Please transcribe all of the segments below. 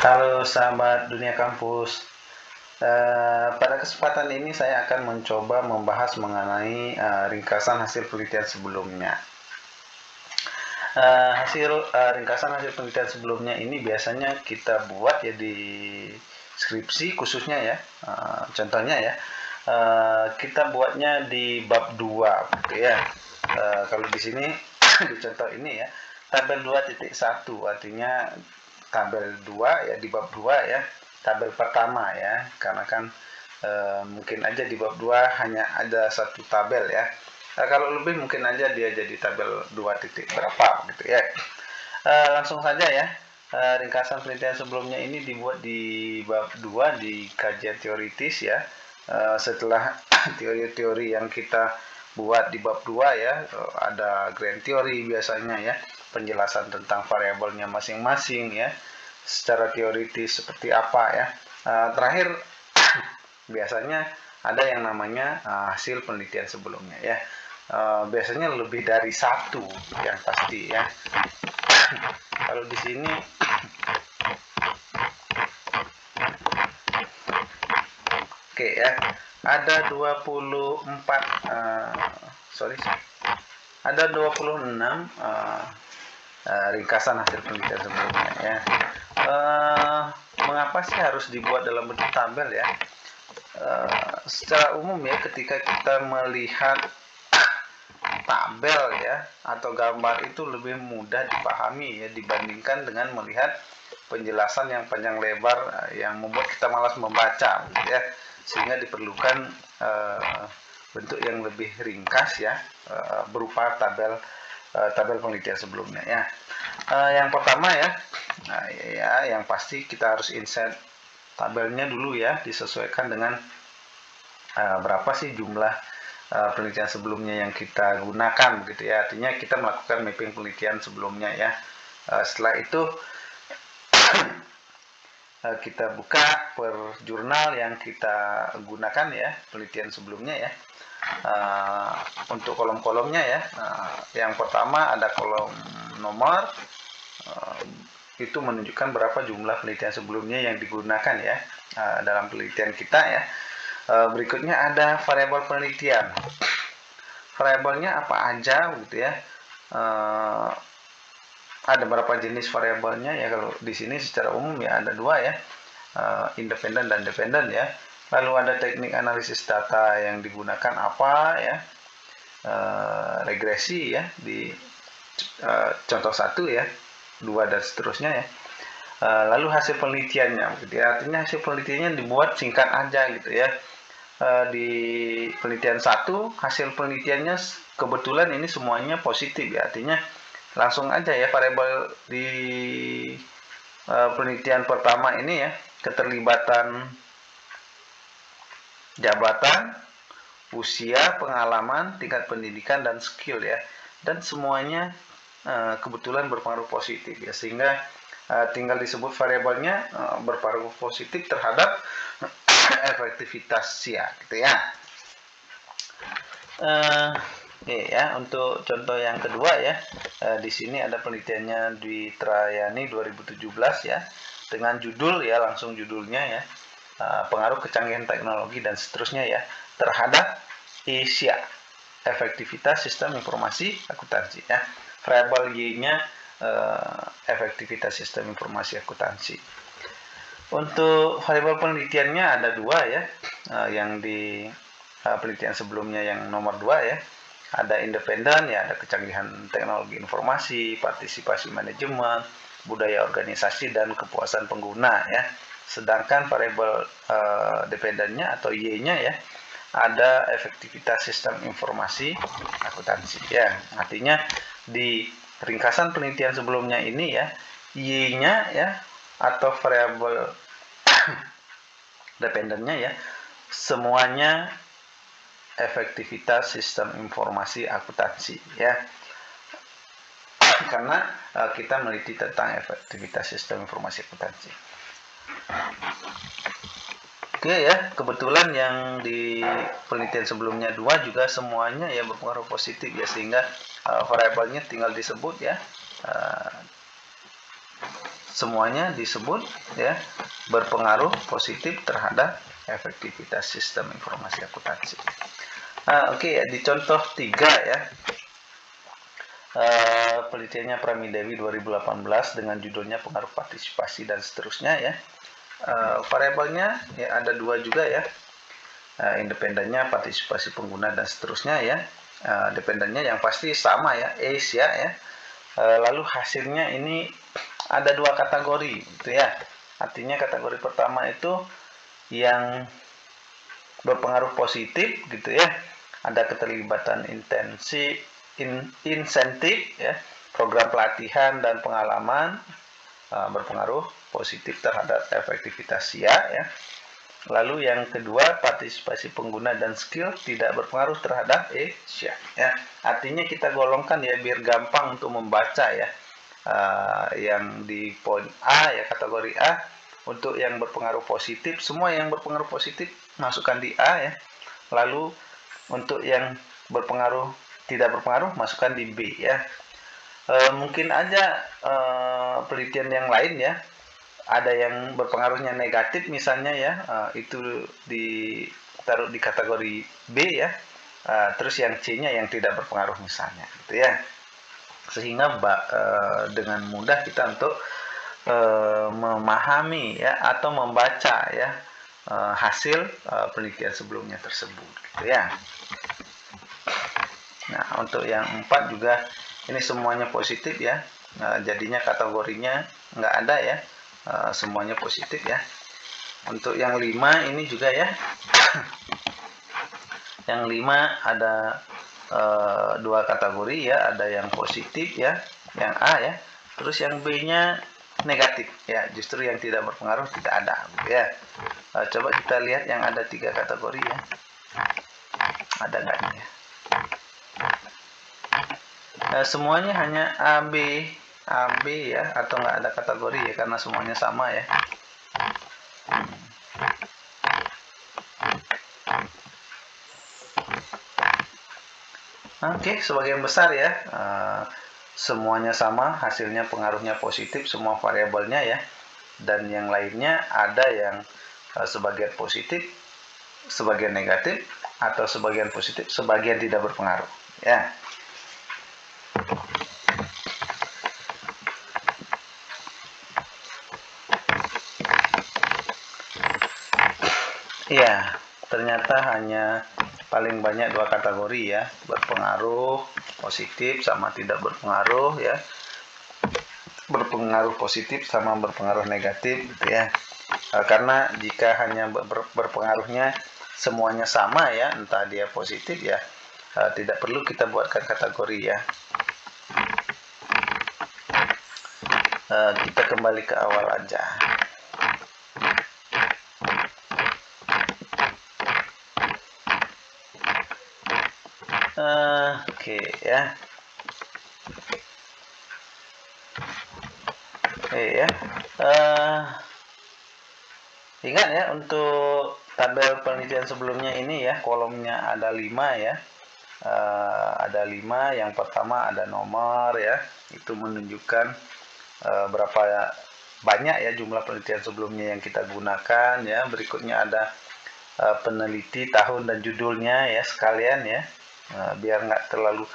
Halo sahabat dunia kampus. Pada kesempatan ini saya akan mencoba membahas mengenai ringkasan hasil penelitian sebelumnya. Ringkasan hasil penelitian sebelumnya ini biasanya kita buat ya di skripsi khususnya ya. Contohnya ya, kita buatnya di bab 2 gitu ya. Kalau di sini di contoh ini ya, tabel 2.1 artinya tabel 2 ya, di bab 2 ya, tabel pertama ya, karena kan mungkin aja di bab 2 hanya ada satu tabel ya. Kalau lebih mungkin aja dia jadi tabel 2 titik berapa gitu ya. Langsung saja ya. Ringkasan penelitian sebelumnya ini dibuat di bab 2 di kajian teoritis ya. Setelah teori-teori yang kita buat di bab 2 ya, ada grand theory biasanya ya, penjelasan tentang variabelnya masing-masing ya, secara teoritis seperti apa ya. Terakhir biasanya ada yang namanya hasil penelitian sebelumnya ya. Biasanya lebih dari satu yang pasti ya. Kalau di sini oke ya, ada 24 ada 26 ringkasan hasil penelitian sebelumnya ya. Mengapa sih harus dibuat dalam bentuk tabel ya? Secara umum ya, ketika kita melihat tabel ya atau gambar itu lebih mudah dipahami ya dibandingkan dengan melihat penjelasan yang panjang lebar yang membuat kita malas membaca gitu ya, sehingga diperlukan bentuk yang lebih ringkas ya, berupa tabel penelitian sebelumnya ya. Yang pertama ya, yang pasti kita harus insert tabelnya dulu ya, disesuaikan dengan berapa sih jumlah penelitian sebelumnya yang kita gunakan begitu ya. Artinya kita melakukan mapping penelitian sebelumnya ya. Setelah itu kita buka per jurnal yang kita gunakan ya, penelitian sebelumnya ya. Untuk kolom-kolomnya ya, yang pertama ada kolom nomor, itu menunjukkan berapa jumlah penelitian sebelumnya yang digunakan ya dalam penelitian kita ya. Berikutnya ada variabel penelitian. Variabelnya apa aja gitu ya. Ada berapa jenis variabelnya ya. Kalau di sini secara umum ya ada dua ya, independen dan dependen ya. Lalu ada teknik analisis data yang digunakan apa ya, regresi ya di contoh 1 ya, 2 dan seterusnya ya. Lalu hasil penelitiannya gitu ya. Artinya hasil penelitiannya dibuat singkat aja gitu ya. Di penelitian 1 hasil penelitiannya kebetulan ini semuanya positif ya, artinya langsung aja ya variabel di penelitian pertama ini ya, keterlibatan jabatan, usia, pengalaman, tingkat pendidikan dan skill ya, dan semuanya kebetulan berpengaruh positif ya, sehingga tinggal disebut variabelnya berpengaruh positif terhadap efektivitas ya gitu ya. Oke ya, untuk contoh yang kedua ya, di sini ada penelitiannya Dwi Trayani 2017 ya, dengan judul ya, langsung judulnya ya, pengaruh kecanggihan teknologi dan seterusnya ya terhadap ISIA, efektivitas sistem informasi akuntansi ya. Variabel Y-nya efektivitas sistem informasi akuntansi. Untuk variabel penelitiannya ada dua ya, yang di penelitian sebelumnya yang nomor 2 ya, ada independen ya, ada kecanggihan teknologi informasi, partisipasi manajemen, budaya organisasi dan kepuasan pengguna ya. Sedangkan variabel dependennya atau Y-nya ya, ada efektivitas sistem informasi akuntansi ya. Artinya di ringkasan penelitian sebelumnya ini ya, Y-nya ya atau variabel dependennya ya, semuanya efektivitas sistem informasi akuntansi ya, karena kita meneliti tentang efektivitas sistem informasi akuntansi. Oke ya, kebetulan yang di penelitian sebelumnya 2 juga semuanya ya berpengaruh positif ya, sehingga variabelnya tinggal disebut ya, semuanya disebut ya berpengaruh positif terhadap efektivitas sistem informasi akuntansi. Oke, ya, di contoh 3 ya, penelitiannya Pramidewi 2018 dengan judulnya pengaruh partisipasi dan seterusnya ya. Variabelnya ya ada 2 juga ya, independennya, partisipasi pengguna dan seterusnya ya. Dependennya yang pasti sama ya, ACE ya. Lalu hasilnya ini ada 2 kategori gitu ya. Artinya kategori pertama itu yang berpengaruh positif gitu ya, ada keterlibatan insentif ya, program pelatihan dan pengalaman berpengaruh positif terhadap efektivitas SIA ya. Lalu yang kedua, partisipasi pengguna dan skill tidak berpengaruh terhadap SIA ya. Artinya kita golongkan ya biar gampang untuk membaca ya. Yang di poin A ya, kategori A, untuk yang berpengaruh positif, semua yang berpengaruh positif masukkan di A ya. Lalu untuk yang berpengaruh tidak berpengaruh masukkan di B ya. Mungkin aja penelitian yang lain ya, ada yang berpengaruhnya negatif misalnya ya, itu ditaruh di kategori B ya. Terus yang C-nya yang tidak berpengaruh misalnya gitu ya. Sehingga dengan mudah kita untuk memahami ya atau membaca ya hasil penelitian sebelumnya tersebut gitu ya. Nah, untuk yang 4 juga ini semuanya positif ya. Jadinya kategorinya nggak ada ya. Semuanya positif ya. Untuk yang 5 ini juga ya. Yang 5 ada 2 kategori ya, ada yang positif ya, yang A ya. Terus yang B-nya negatif ya, justru yang tidak berpengaruh tidak ada ya. Coba kita lihat yang ada 3 kategori ya. Ada nggak nih ya? Semuanya hanya AB ya, atau nggak ada kategori ya, karena semuanya sama ya. Oke, sebagian besar ya, semuanya sama, hasilnya pengaruhnya positif, semua variabelnya ya. Dan yang lainnya ada yang sebagian positif, sebagian negatif, atau sebagian positif, sebagian tidak berpengaruh ya. Iya, ternyata hanya paling banyak 2 kategori ya, berpengaruh positif sama tidak berpengaruh ya, berpengaruh positif sama berpengaruh negatif gitu ya. Karena jika hanya berpengaruhnya semuanya sama ya, entah dia positif ya, tidak perlu kita buatkan kategori ya. Kita kembali ke awal aja. Oke ya. Ya. Ingat ya, untuk tabel penelitian sebelumnya ini ya, kolomnya ada 5 ya. Ada 5, yang pertama ada nomor ya, itu menunjukkan berapa banyak ya jumlah penelitian sebelumnya yang kita gunakan ya. Berikutnya ada peneliti, tahun dan judulnya ya sekalian ya, biar nggak terlalu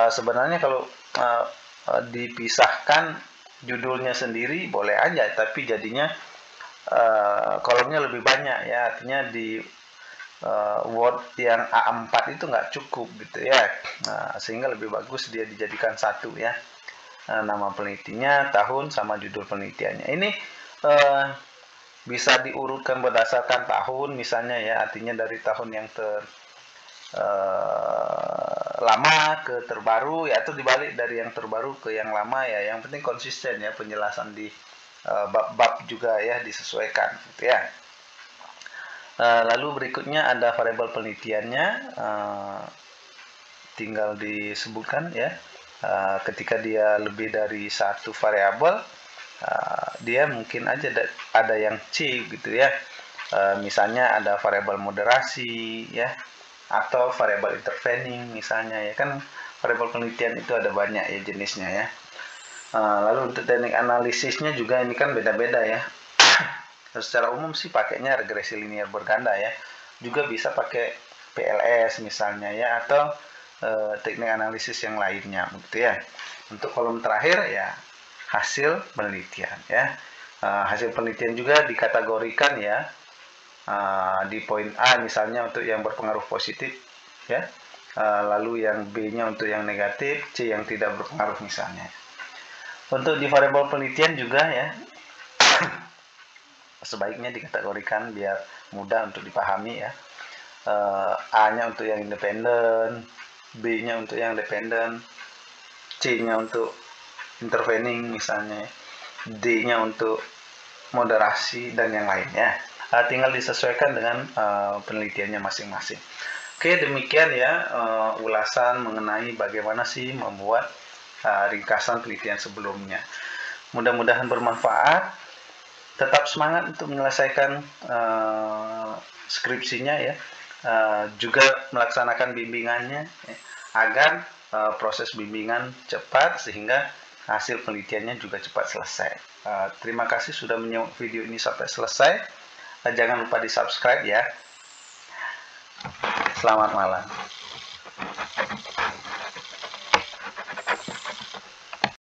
sebenarnya kalau dipisahkan judulnya sendiri boleh aja, tapi jadinya kolomnya lebih banyak ya, artinya di Word yang A4 itu nggak cukup gitu ya. Sehingga lebih bagus dia dijadikan satu ya, nama penelitinya, tahun sama judul penelitiannya. Ini bisa diurutkan berdasarkan tahun misalnya ya, artinya dari tahun yang lama ke terbaru ya, atau dibalik dari yang terbaru ke yang lama ya. Yang penting konsisten ya, penjelasan di bab-bab juga ya disesuaikan gitu ya. Lalu berikutnya ada variabel penelitiannya, tinggal disebutkan ya. Ketika dia lebih dari satu variabel, dia mungkin aja ada yang C gitu ya. Misalnya ada variabel moderasi ya, atau variabel intervening misalnya ya, kan variabel penelitian itu ada banyak ya jenisnya ya. Lalu untuk teknik analisisnya juga ini kan beda-beda ya. Secara umum sih pakainya regresi linear berganda ya. Juga bisa pakai PLS misalnya ya, atau teknik analisis yang lainnya gitu ya. Untuk kolom terakhir ya hasil penelitian ya. Hasil penelitian juga dikategorikan ya, di poin A misalnya untuk yang berpengaruh positif ya, lalu yang B-nya untuk yang negatif, C yang tidak berpengaruh misalnya. Untuk di variabel penelitian juga ya, sebaiknya dikategorikan biar mudah untuk dipahami ya. A-nya untuk yang independen, B-nya untuk yang dependen, C-nya untuk intervening misalnya, D-nya untuk moderasi dan yang lainnya. Tinggal disesuaikan dengan penelitiannya masing-masing. Oke, demikian ya ulasan mengenai bagaimana sih membuat ringkasan penelitian sebelumnya. Mudah-mudahan bermanfaat. Tetap semangat untuk menyelesaikan skripsinya ya. Juga melaksanakan bimbingannya ya, agar proses bimbingan cepat sehingga hasil penelitiannya juga cepat selesai. Terima kasih sudah menyimak video ini sampai selesai. Jangan lupa di subscribe ya. Selamat malam.